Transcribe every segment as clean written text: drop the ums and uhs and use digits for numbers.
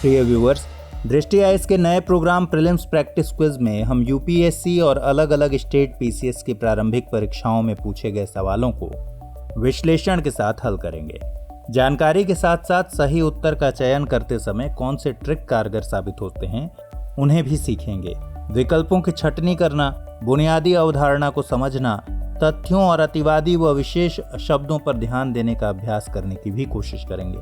प्रिय व्यूअर्स, दृष्टि आईएएस के नए प्रोग्राम प्रीलिम्स प्रैक्टिस क्विज में हम यूपीएससी और अलग अलग स्टेट पीसीएस की प्रारंभिक परीक्षाओं में पूछे गए सवालों को विश्लेषण के साथ हल करेंगे। जानकारी के साथ साथ सही उत्तर का चयन करते समय कौन से ट्रिक कारगर साबित होते हैं उन्हें भी सीखेंगे। विकल्पों की छंटनी करना, बुनियादी अवधारणा को समझना, तथ्यों और अतिवादी व विशेष शब्दों पर ध्यान देने का अभ्यास करने की भी कोशिश करेंगे।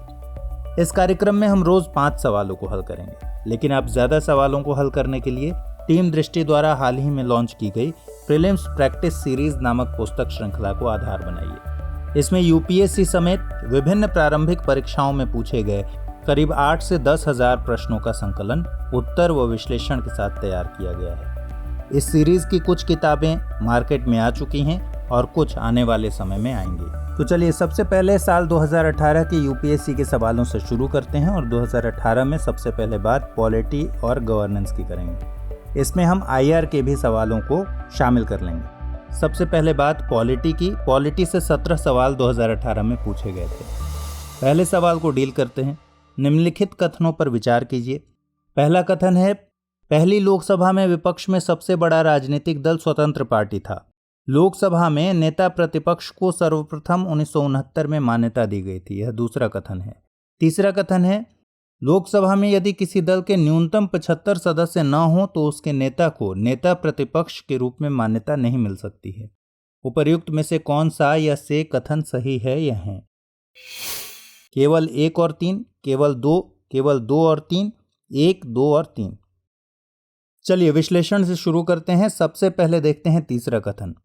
इस कार्यक्रम में हम रोज 5 सवालों को हल करेंगे, लेकिन आप ज्यादा सवालों को हल करने के लिए टीम दृष्टि द्वारा हाल ही में लॉन्च की गई प्रीलिम्स प्रैक्टिस सीरीज नामक पुस्तक श्रृंखला को आधार बनाइए। इसमें यूपीएससी समेत विभिन्न प्रारंभिक परीक्षाओं में पूछे गए करीब 8 से 10 हजार प्रश्नों का संकलन, उत्तर व विश्लेषण के साथ तैयार किया गया है। इस सीरीज की कुछ किताबें मार्केट में आ चुकी हैं और कुछ आने वाले समय में आएंगी। तो चलिए सबसे पहले साल 2018 के यूपीएससी के सवालों से शुरू करते हैं और 2018 में सबसे पहले बात पॉलिटी और गवर्नेंस की करेंगे। इसमें हम आईआर के भी सवालों को शामिल कर लेंगे। सबसे पहले बात पॉलिटी की। पॉलिटी से 17 सवाल 2018 में पूछे गए थे। पहले सवाल को डील करते हैं। निम्नलिखित कथनों पर विचार कीजिए। पहला कथन है, पहली लोकसभा में विपक्ष में सबसे बड़ा राजनीतिक दल स्वतंत्र पार्टी था। लोकसभा में नेता प्रतिपक्ष को सर्वप्रथम 1969 में मान्यता दी गई थी। यह दूसरा कथन है। तीसरा कथन है, लोकसभा में यदि किसी दल के न्यूनतम 75 सदस्य न हो तो उसके नेता को नेता प्रतिपक्ष के रूप में मान्यता नहीं मिल सकती है। उपर्युक्त में से कौन सा या से कथन सही है? यह है केवल 1 और 3, केवल 2 और 3, 1, 2 और 3। चलिए विश्लेषण से शुरू करते हैं। सबसे पहले देखते हैं तीसरा कथन।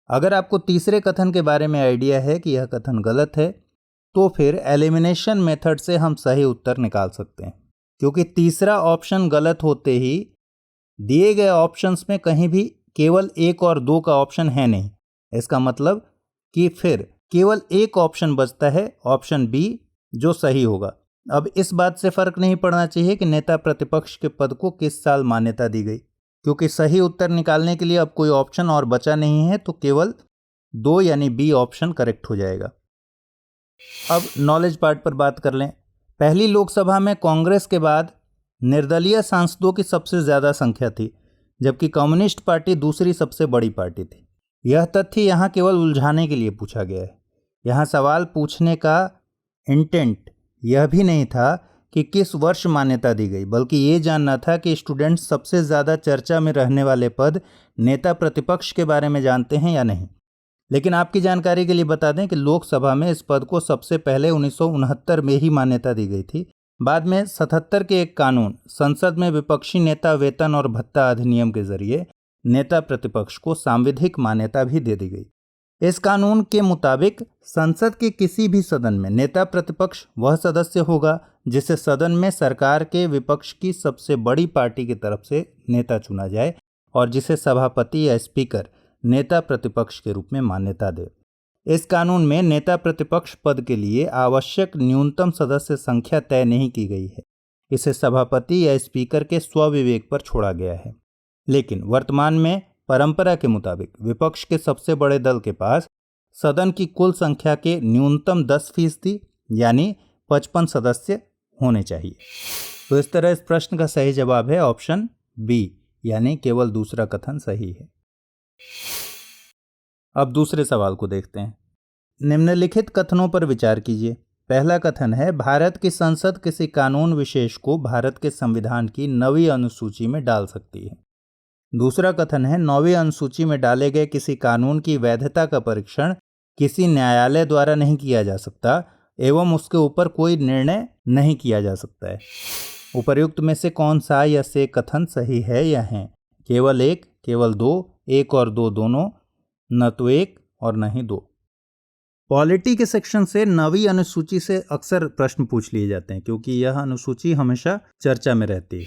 अगर आपको तीसरे कथन के बारे में आइडिया है कि यह कथन गलत है तो फिर एलिमिनेशन मेथड से हम सही उत्तर निकाल सकते हैं, क्योंकि तीसरा ऑप्शन गलत होते ही दिए गए ऑप्शंस में कहीं भी केवल 1 और 2 का ऑप्शन है नहीं। इसका मतलब कि फिर केवल एक ऑप्शन बचता है, ऑप्शन बी, जो सही होगा। अब इस बात से फर्क नहीं पड़ना चाहिए कि नेता प्रतिपक्ष के पद को किस साल मान्यता दी गई, क्योंकि सही उत्तर निकालने के लिए अब कोई ऑप्शन और बचा नहीं है, तो केवल 2 यानी बी ऑप्शन करेक्ट हो जाएगा। अब नॉलेज पार्ट पर बात कर लें। पहली लोकसभा में कांग्रेस के बाद निर्दलीय सांसदों की सबसे ज्यादा संख्या थी, जबकि कम्युनिस्ट पार्टी दूसरी सबसे बड़ी पार्टी थी। यह तथ्य यहाँ केवल उलझाने के लिए पूछा गया है। यहाँ सवाल पूछने का इंटेंट यह भी नहीं था कि किस वर्ष मान्यता दी गई, बल्कि ये जानना था कि स्टूडेंट्स सबसे ज़्यादा चर्चा में रहने वाले पद नेता प्रतिपक्ष के बारे में जानते हैं या नहीं। लेकिन आपकी जानकारी के लिए बता दें कि लोकसभा में इस पद को सबसे पहले 1969 में ही मान्यता दी गई थी। बाद में 77 के एक कानून, संसद में विपक्षी नेता वेतन और भत्ता अधिनियम के जरिए नेता प्रतिपक्ष को सांविधिक मान्यता भी दे दी गई। इस कानून के मुताबिक संसद के किसी भी सदन में नेता प्रतिपक्ष वह सदस्य होगा जिसे सदन में सरकार के विपक्ष की सबसे बड़ी पार्टी की तरफ से नेता चुना जाए और जिसे सभापति या स्पीकर नेता प्रतिपक्ष के रूप में मान्यता दे। इस कानून में नेता प्रतिपक्ष पद के लिए आवश्यक न्यूनतम सदस्य संख्या तय नहीं की गई है। इसे सभापति या स्पीकर के स्वविवेक पर छोड़ा गया है। लेकिन वर्तमान में परंपरा के मुताबिक विपक्ष के सबसे बड़े दल के पास सदन की कुल संख्या के न्यूनतम 10% यानी 55 सदस्य होने चाहिए। तो इस तरह इस प्रश्न का सही जवाब है ऑप्शन बी, यानी केवल दूसरा कथन सही है। अब दूसरे सवाल को देखते हैं। निम्नलिखित कथनों पर विचार कीजिए। पहला कथन है, भारत की संसद किसी कानून विशेष को भारत के संविधान की 9वीं अनुसूची में डाल सकती है। दूसरा कथन है, 9वीं अनुसूची में डाले गए किसी कानून की वैधता का परीक्षण किसी न्यायालय द्वारा नहीं किया जा सकता एवं उसके ऊपर कोई निर्णय नहीं किया जा सकता है। उपर्युक्त में से कौन सा या से कथन सही है? यह है केवल 1, केवल 2, 1 और 2 दोनों, न तो 1 और न ही 2। पॉलिटी के सेक्शन से 9वीं अनुसूची से अक्सर प्रश्न पूछ लिए जाते हैं, क्योंकि यह अनुसूची हमेशा चर्चा में रहती है।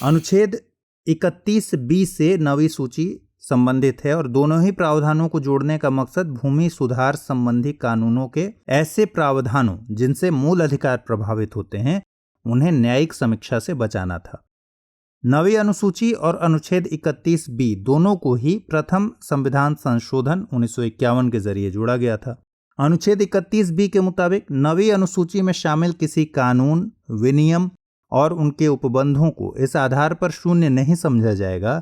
अनुच्छेद 31B से 9वीं सूची संबंधित है और दोनों ही प्रावधानों को जोड़ने का मकसद भूमि सुधार संबंधी कानूनों के ऐसे प्रावधानों जिनसे मूल अधिकार प्रभावित होते हैं उन्हें न्यायिक समीक्षा से बचाना था। 9वीं अनुसूची और अनुच्छेद 31B दोनों को ही प्रथम संविधान संशोधन 1951 के जरिए जोड़ा गया था। अनुच्छेद 31B के मुताबिक 9वीं अनुसूची में शामिल किसी कानून, विनियम और उनके उपबंधों को इस आधार पर शून्य नहीं समझा जाएगा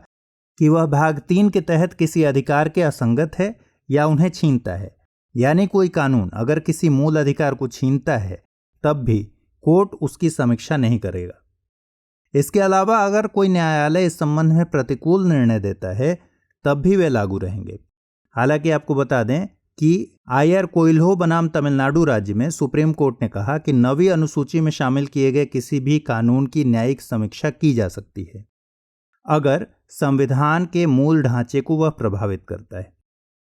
कि वह भाग 3 के तहत किसी अधिकार के असंगत है या उन्हें छीनता है। यानी कोई कानून अगर किसी मूल अधिकार को छीनता है तब भी कोर्ट उसकी समीक्षा नहीं करेगा। इसके अलावा अगर कोई न्यायालय इस संबंध में प्रतिकूल निर्णय देता है तब भी वे लागू रहेंगे। हालांकि आपको बता दें कि आयर कोइल्हो बनाम तमिलनाडु राज्य में सुप्रीम कोर्ट ने कहा कि 9वीं अनुसूची में शामिल किए गए किसी भी कानून की न्यायिक समीक्षा की जा सकती है अगर संविधान के मूल ढांचे को वह प्रभावित करता है।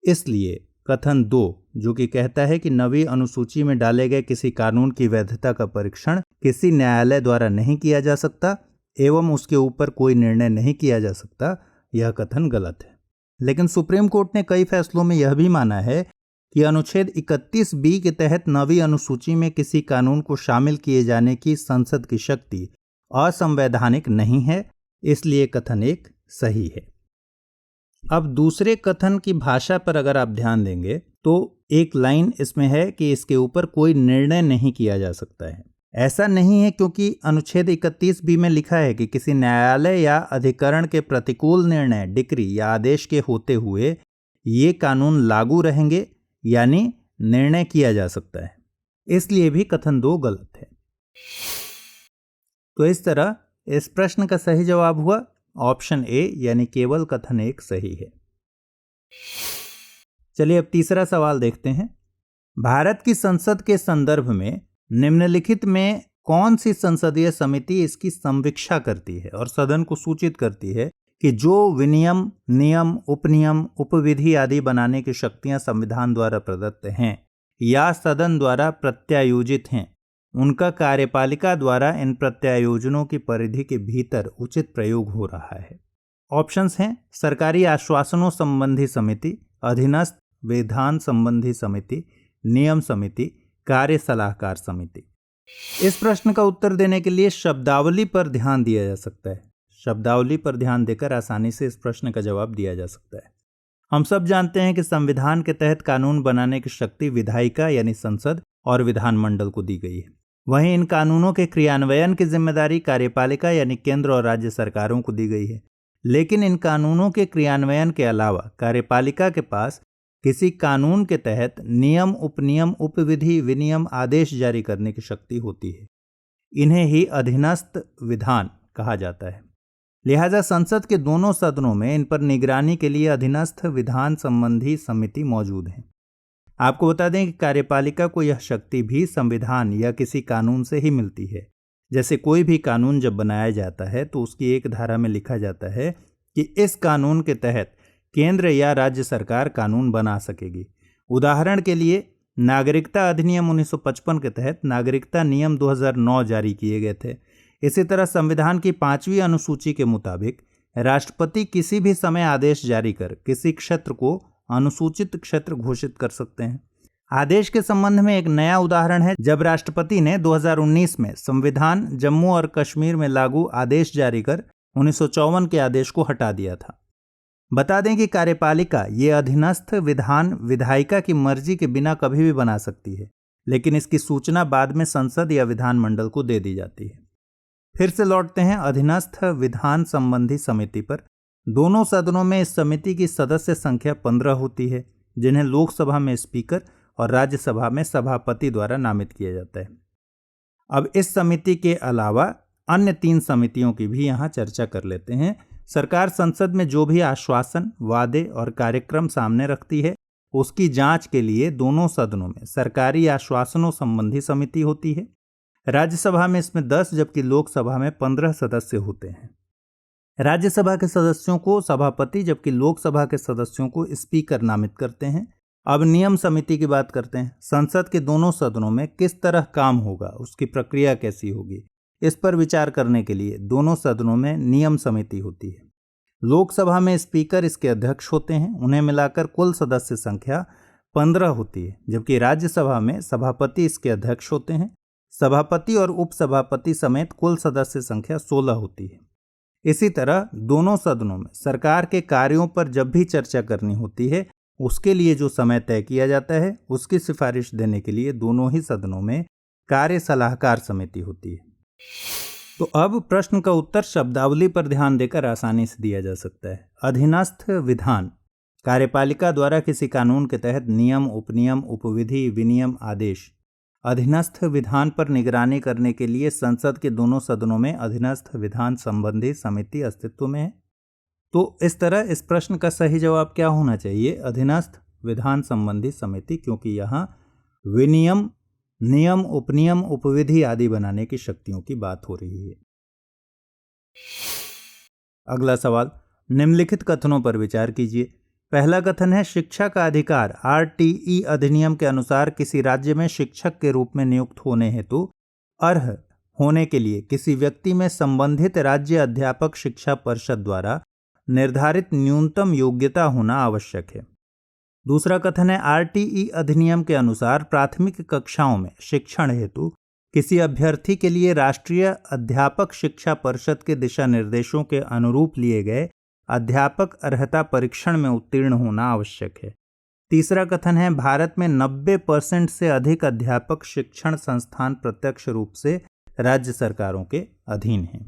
इसलिए कथन 2 जो कि कहता है कि 9वीं अनुसूची में डाले गए किसी कानून की वैधता का परीक्षण किसी न्यायालय द्वारा नहीं किया जा सकता एवं उसके ऊपर कोई निर्णय नहीं किया जा सकता, यह कथन गलत है। लेकिन सुप्रीम कोर्ट ने कई फैसलों में यह भी माना है कि अनुच्छेद 31B के तहत 9वीं अनुसूची में किसी कानून को शामिल किए जाने की संसद की शक्ति असंवैधानिक नहीं है, इसलिए कथन 1 सही है। अब दूसरे कथन की भाषा पर अगर आप ध्यान देंगे तो एक लाइन इसमें है कि इसके ऊपर कोई निर्णय नहीं किया जा सकता है। ऐसा नहीं है क्योंकि अनुच्छेद 31B में लिखा है कि किसी न्यायालय या अधिकरण के प्रतिकूल निर्णय, डिक्री या आदेश के होते हुए ये कानून लागू रहेंगे, यानी निर्णय किया जा सकता है। इसलिए भी कथन 2 गलत है। तो इस तरह इस प्रश्न का सही जवाब हुआ ऑप्शन ए, यानी केवल कथन 1 सही है। चलिए अब तीसरा सवाल देखते हैं। भारत की संसद के संदर्भ में निम्नलिखित में कौन सी संसदीय समिति इसकी संवीक्षा करती है और सदन को सूचित करती है कि जो विनियम, नियम, उपनियम, उपविधि आदि बनाने की शक्तियां संविधान द्वारा प्रदत्त हैं या सदन द्वारा प्रत्यायोजित हैं, उनका कार्यपालिका द्वारा इन प्रत्यायोजनों की परिधि के भीतर उचित प्रयोग हो रहा है। ऑप्शंस हैं सरकारी आश्वासनों संबंधी समिति, अधीनस्थ विधान संबंधी समिति, नियम समिति, कार्य सलाहकार समिति। इस प्रश्न का उत्तर देने के लिए शब्दावली पर ध्यान दिया जा सकता है। शब्दावली पर ध्यान देकर आसानी से इस प्रश्न का जवाब दिया जा सकता है। हम सब जानते हैं कि संविधान के तहत कानून बनाने की शक्ति विधायिका यानी संसद और विधानमंडल को दी गई है। वहीं इन कानूनों के क्रियान्वयन की जिम्मेदारी कार्यपालिका यानी केंद्र और राज्य सरकारों को दी गई है। लेकिन इन कानूनों के क्रियान्वयन के अलावा कार्यपालिका के पास किसी कानून के तहत नियम, उपनियम, उपविधि, विनियम, आदेश जारी करने की शक्ति होती है। इन्हें ही अधीनस्थ विधान कहा जाता है। लिहाजा संसद के दोनों सदनों में इन पर निगरानी के लिए अधीनस्थ विधान संबंधी समिति मौजूद है। आपको बता दें कि कार्यपालिका को यह शक्ति भी संविधान या किसी कानून से ही मिलती है। जैसे कोई भी कानून जब बनाया जाता है तो उसकी एक धारा में लिखा जाता है कि इस कानून के तहत केंद्र या राज्य सरकार कानून बना सकेगी। उदाहरण के लिए नागरिकता अधिनियम 1955 के तहत नागरिकता नियम 2009 जारी किए गए थे। इसी तरह संविधान की 5वीं अनुसूची के मुताबिक राष्ट्रपति किसी भी समय आदेश जारी कर किसी क्षेत्र को अनुसूचित क्षेत्र घोषित कर सकते हैं। आदेश के संबंध में एक नया उदाहरण है जब राष्ट्रपति ने 2019 में संविधान जम्मू और कश्मीर में लागू आदेश जारी कर 1954 के आदेश को हटा दिया था। बता दें कि कार्यपालिका ये अधीनस्थ विधान विधायिका की मर्जी के बिना कभी भी बना सकती है, लेकिन इसकी सूचना बाद में संसद या विधानमंडल को दे दी जाती है। फिर से लौटते हैं अधीनस्थ विधान संबंधी समिति पर। दोनों सदनों में इस समिति की सदस्य संख्या 15 होती है, जिन्हें लोकसभा में स्पीकर और राज्यसभा में सभापति द्वारा नामित किया जाता है। अब इस समिति के अलावा अन्य 3 समितियों की भी यहाँ चर्चा कर लेते हैं। सरकार संसद में जो भी आश्वासन, वादे और कार्यक्रम सामने रखती है उसकी जांच के लिए दोनों सदनों में सरकारी आश्वासनों संबंधी समिति होती है। राज्यसभा में इसमें 10 जबकि लोकसभा में 15 सदस्य होते हैं। राज्यसभा के सदस्यों को सभापति जबकि लोकसभा के सदस्यों को स्पीकर नामित करते हैं। अब नियम समिति की बात करते हैं। संसद के दोनों सदनों में किस तरह काम होगा, उसकी प्रक्रिया कैसी होगी, इस पर विचार करने के लिए दोनों सदनों में नियम समिति होती है। लोकसभा में स्पीकर इसके अध्यक्ष होते हैं, उन्हें मिलाकर कुल सदस्य संख्या 15 होती है, जबकि राज्यसभा में सभापति इसके अध्यक्ष होते हैं। सभापति और उपसभापति समेत कुल सदस्य संख्या 16 होती है। इसी तरह दोनों सदनों में सरकार के कार्यों पर जब भी चर्चा करनी होती है उसके लिए जो समय तय किया जाता है उसकी सिफारिश देने के लिए दोनों ही सदनों में कार्य सलाहकार समिति होती है। तो अब प्रश्न का उत्तर शब्दावली पर ध्यान देकर आसानी से दिया जा सकता है। अधीनस्थ विधान कार्यपालिका द्वारा किसी कानून के तहत नियम, उपनियम, उपविधि, विनियम, आदेश। अधीनस्थ विधान पर निगरानी करने के लिए संसद के दोनों सदनों में अधीनस्थ विधान संबंधी समिति अस्तित्व में है। तो इस तरह इस प्रश्न का सही जवाब क्या होना चाहिए? अधीनस्थ विधान संबंधी समिति, क्योंकि यहाँ विनियम, नियम, उपनियम, उपविधि आदि बनाने की शक्तियों की बात हो रही है। अगला सवाल, निम्नलिखित कथनों पर विचार कीजिए। पहला कथन है, शिक्षा का अधिकार RTE अधिनियम के अनुसार किसी राज्य में शिक्षक के रूप में नियुक्त होने हेतु अर्ह होने के लिए किसी व्यक्ति में संबंधित राज्य अध्यापक शिक्षा परिषद द्वारा निर्धारित न्यूनतम योग्यता होना आवश्यक है। दूसरा कथन है, RTE अधिनियम के अनुसार प्राथमिक कक्षाओं में शिक्षण हेतु किसी अभ्यर्थी के लिए राष्ट्रीय अध्यापक शिक्षा परिषद के दिशा निर्देशों के अनुरूप लिए गए अध्यापक अर्हता परीक्षण में उत्तीर्ण होना आवश्यक है। तीसरा कथन है, भारत में 90% से अधिक अध्यापक शिक्षण संस्थान प्रत्यक्ष रूप से राज्य सरकारों के अधीन हैं।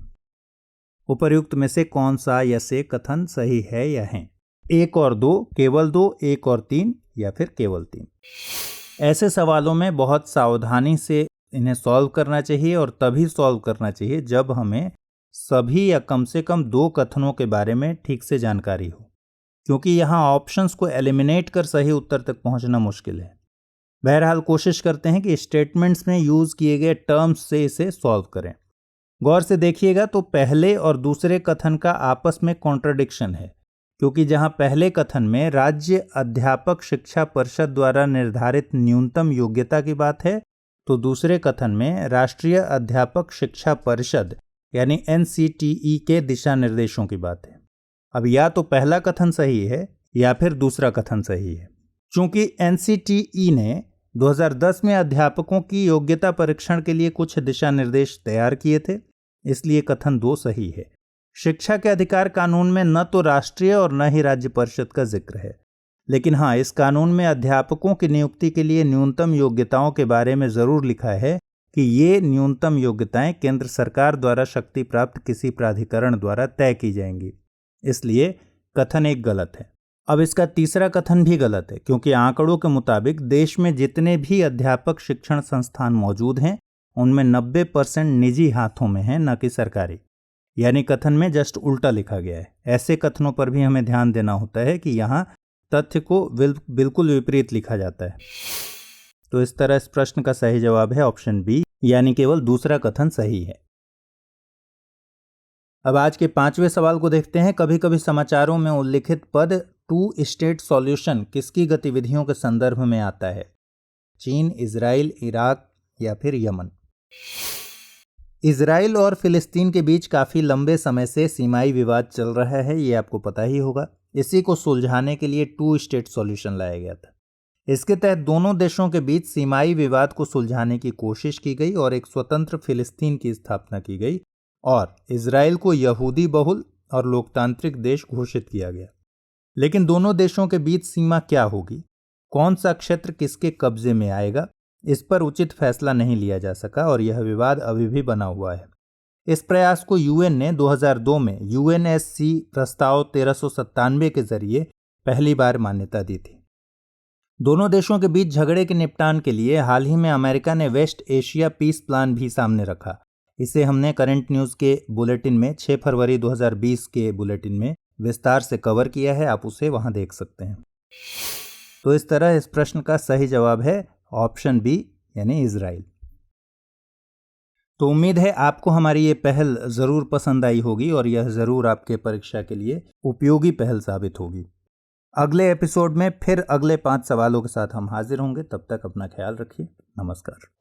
उपर्युक्त में से कौन सा या से कथन सही है या है? 1 और 2, केवल 2, 1 और 3 या फिर केवल 3? ऐसे सवालों में बहुत सावधानी से इन्हें सॉल्व करना चाहिए और तभी सॉल्व करना चाहिए जब हमें सभी या कम से कम 2 कथनों के बारे में ठीक से जानकारी हो, क्योंकि यहाँ ऑप्शंस को एलिमिनेट कर सही उत्तर तक पहुँचना मुश्किल है। बहरहाल कोशिश करते हैं कि स्टेटमेंट्स में यूज़ किए गए टर्म्स से इसे सॉल्व करें। गौर से देखिएगा तो पहले और दूसरे कथन का आपस में कॉन्ट्रडिक्शन है, क्योंकि जहाँ पहले कथन में राज्य अध्यापक शिक्षा परिषद द्वारा निर्धारित न्यूनतम योग्यता की बात है, तो दूसरे कथन में राष्ट्रीय अध्यापक शिक्षा परिषद यानी NCTE के दिशा निर्देशों की बात है। अब या तो पहला कथन सही है या फिर दूसरा कथन सही है। चूंकि NCTE ने 2010 में अध्यापकों की योग्यता परीक्षण के लिए कुछ दिशा निर्देश तैयार किए थे, इसलिए कथन 2 सही है। शिक्षा के अधिकार कानून में न तो राष्ट्रीय और न ही राज्य परिषद का जिक्र है, लेकिन हाँ, इस कानून में अध्यापकों की नियुक्ति के लिए न्यूनतम योग्यताओं के बारे में जरूर लिखा है कि ये न्यूनतम योग्यताएं केंद्र सरकार द्वारा शक्ति प्राप्त किसी प्राधिकरण द्वारा तय की जाएंगी, इसलिए कथन 1 गलत है। अब इसका तीसरा कथन भी गलत है, क्योंकि आंकड़ों के मुताबिक देश में जितने भी अध्यापक शिक्षण संस्थान मौजूद हैं उनमें 90% निजी हाथों में हैं, न कि सरकारी। यानी कथन में जस्ट उल्टा लिखा गया है। ऐसे कथनों पर भी हमें ध्यान देना होता है कि यहाँ तथ्य को बिल्कुल विपरीत लिखा जाता है। तो इस तरह इस प्रश्न का सही जवाब है ऑप्शन बी, यानी केवल दूसरा कथन सही है। अब आज के 5वें सवाल को देखते हैं। कभी कभी समाचारों में उल्लिखित पद 2 स्टेट सॉल्यूशन किसकी गतिविधियों के संदर्भ में आता है? चीन, इजराइल, इराक या फिर यमन? इजराइल और फिलिस्तीन के बीच काफी लंबे समय से सीमाई विवाद चल रहा है, ये आपको पता ही होगा। इसी को सुलझाने के लिए 2 स्टेट सॉल्यूशन लाया गया था। इसके तहत दोनों देशों के बीच सीमाई विवाद को सुलझाने की कोशिश की गई और एक स्वतंत्र फिलिस्तीन की स्थापना की गई और इजराइल को यहूदी बहुल और लोकतांत्रिक देश घोषित किया गया। लेकिन दोनों देशों के बीच सीमा क्या होगी, कौन सा क्षेत्र किसके कब्जे में आएगा, इस पर उचित फैसला नहीं लिया जा सका और यह विवाद अभी भी बना हुआ है। इस प्रयास को यूएन ने 2002 में UNSC प्रस्ताव 1397 के जरिए पहली बार मान्यता दी थी। दोनों देशों के बीच झगड़े के निपटान के लिए हाल ही में अमेरिका ने वेस्ट एशिया पीस प्लान भी सामने रखा। इसे हमने करंट न्यूज़ के बुलेटिन में 6 फरवरी 2020 के बुलेटिन में विस्तार से कवर किया है, आप उसे वहां देख सकते हैं। तो इस तरह इस प्रश्न का सही जवाब है ऑप्शन बी, यानी इजराइल। तो उम्मीद है आपको हमारी ये पहल ज़रूर पसंद आई होगी और यह ज़रूर आपके परीक्षा के लिए उपयोगी पहल साबित होगी। अगले एपिसोड में फिर अगले 5 सवालों के साथ हम हाजिर होंगे। तब तक अपना ख्याल रखिए। नमस्कार।